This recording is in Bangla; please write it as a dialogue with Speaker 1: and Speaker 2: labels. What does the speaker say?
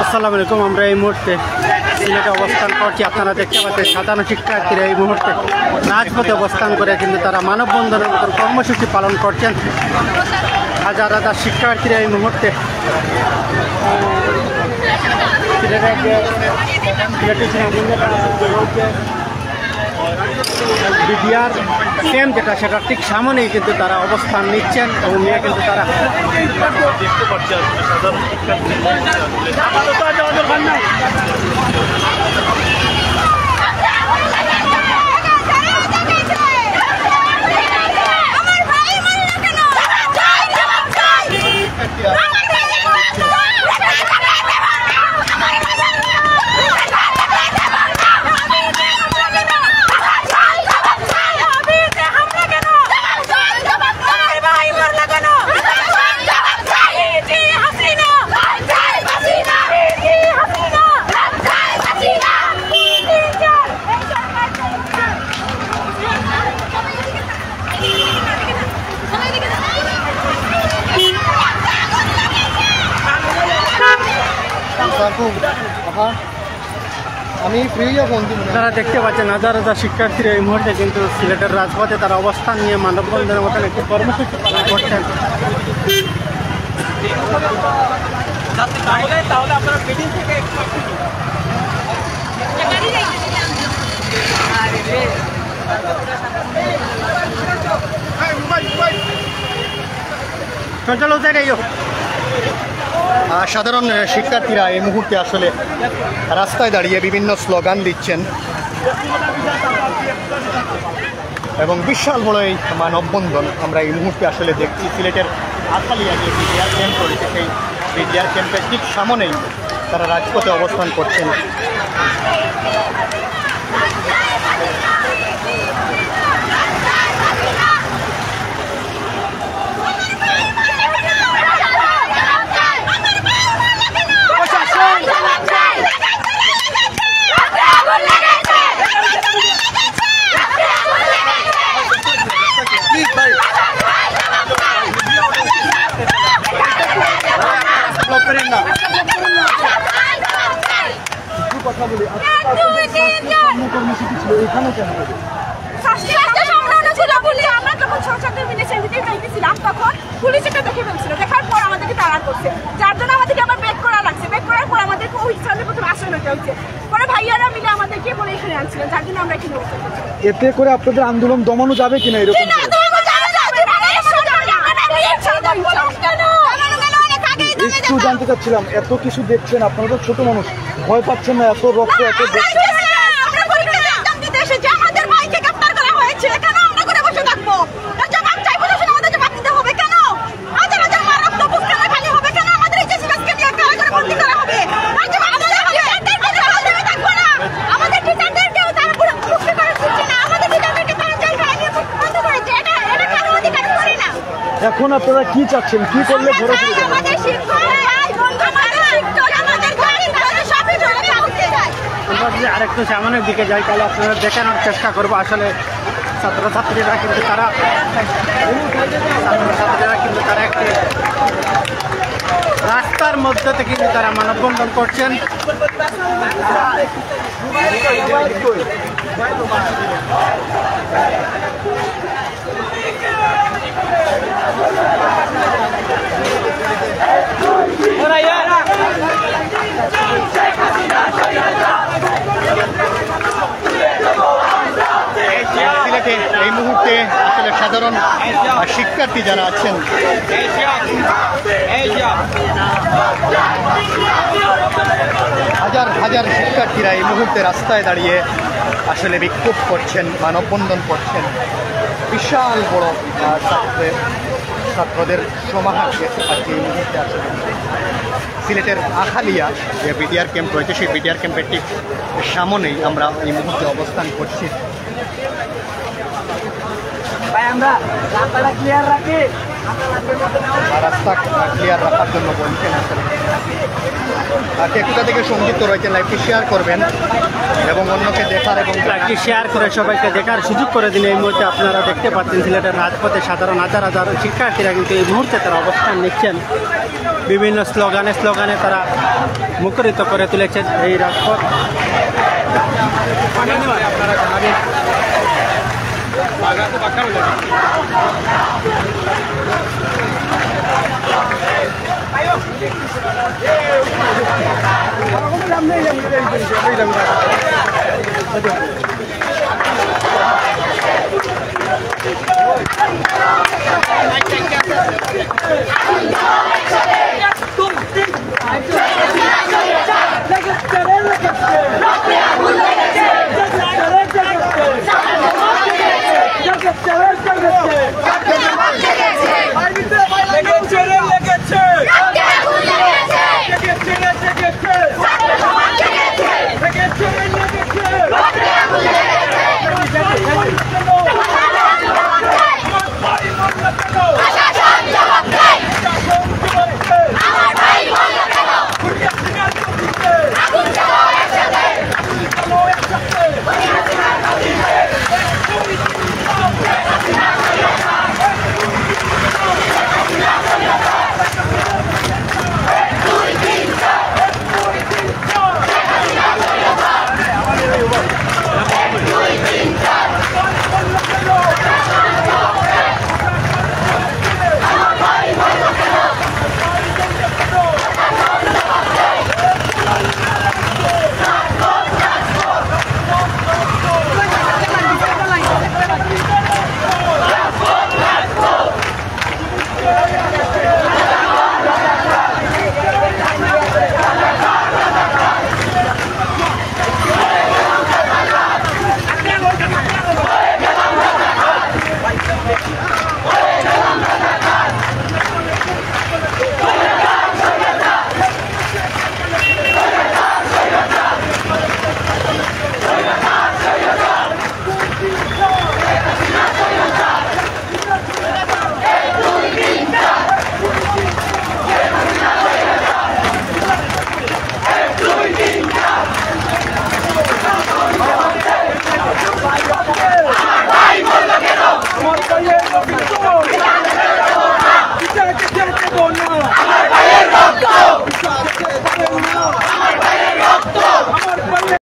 Speaker 1: আসসালামু আলাইকুম। আমরা এই মুহূর্তে সিলেটে অবস্থান করছি। আপনারা দেখতে পাচ্ছেন সাধারণ শিক্ষার্থীরা এই মুহূর্তে রাজপথে অবস্থান করে কিন্তু তারা মানববন্ধনের মতন কর্মসূচি পালন করছেন। হাজার হাজার শিক্ষার্থীরা এই মুহূর্তে বিডিআর ক্যাম্প যেটা সেটা ঠিক সামনেই কিন্তু তারা অবস্থান নিচ্ছেন এবং নিয়ে কিন্তু তারা দেখতে পাচ্ছেন তারা দেখতে পাচ্ছেন হাজার হাজার শিক্ষার্থীরা এই মুহূর্তে কিন্তু সিলেটের রাজপথে তারা অবস্থান নিয়ে মানববন্ধনের মতন একটি কর্মসূচি পালন করছেন। সাধারণ শিক্ষার্থীরা এই মুহূর্তে আসলে রাস্তায় দাঁড়িয়ে বিভিন্ন স্লোগান দিচ্ছেন এবং বিশাল বড় এই মানববন্ধন আমরা এই মুহূর্তে আসলে দেখছি। সিলেটের আখালিয়া যে বিডিআর ক্যাম্প রয়েছে সেই বিডিআর ক্যাম্পের ঠিক সামনেই তারা রাজপথে অবস্থান করছেন।
Speaker 2: যার জন্য আমাদেরকে আবার ব্রেক করা লাগছে। ব্রেক করার পর আমাদেরকে ওই স্থানে প্রথমে আশ্রয় নিতে হচ্ছে। পরে ভাইয়ারা মিলে আমাদেরকে বলে এখানে আনছিলেন, যার জন্য আমরা এখানে অবস্থান করছি।
Speaker 3: এতে করে আপনাদের আন্দোলন দমানো যাবে কিনা এরকম একটু জানতে চাচ্ছিলাম। এত কিছু দেখছেন, আপনারা তো ছোট মানুষ, ভয় পাচ্ছেন না? এত রক্ত, এত এখন আপনারা কি চাচ্ছেন? কি করলে ঘরে ফিরে যাবেন?
Speaker 1: আরেকটু সামনের দিকে যাই, তাহলে আপনারা দেখানোর চেষ্টা করবো। আসলে ছাত্রছাত্রীরা কিন্তু তারা একটি রাস্তার মধ্যে থেকে কিন্তু তারা মানববন্ধন করছেন। সিলেটে এই মুহূর্তে আসলে সাধারণ শিক্ষার্থী যারা আছেন হাজার হাজার শিক্ষার্থীরা এই মুহূর্তে রাস্তায় দাঁড়িয়ে আসলে বিক্ষোভ করছেন, মানববন্ধন করছেন। বিশাল বড় ছাত্রদের সমাহার আজকে এই মুহূর্তে আসলে সিলেটের আখালিয়া যে বিডিআর ক্যাম্প রয়েছে সেই বিডিআর ক্যাম্পের ঠিক সামনেই আমরা এই মুহূর্তে অবস্থান করছি।
Speaker 3: আমরা রাস্তাটা ক্লিয়ার রাখি,
Speaker 1: রাস্তা ক্লিয়ার রাখার জন্য বলছেন। আসলে টেকুটা থেকে সঙ্গীত রয়েছে, লাইভটি শেয়ার করবেন এবং অন্যকে দেখার এবং লাইভটি শেয়ার করে সবাইকে দেখার সুযোগ করে দিন। এই মুহূর্তে আপনারা দেখতে পাচ্ছেন সিলেটের রাজপথে সাধারণ হাজার হাজার শিক্ষার্থীরা কিন্তু এই মুহূর্তে তারা অবস্থান নিচ্ছেন। বিভিন্ন স্লোগানে তারা মুখরিত করে তুলেছেন এই রাজপথ। আপনারা জানাবেন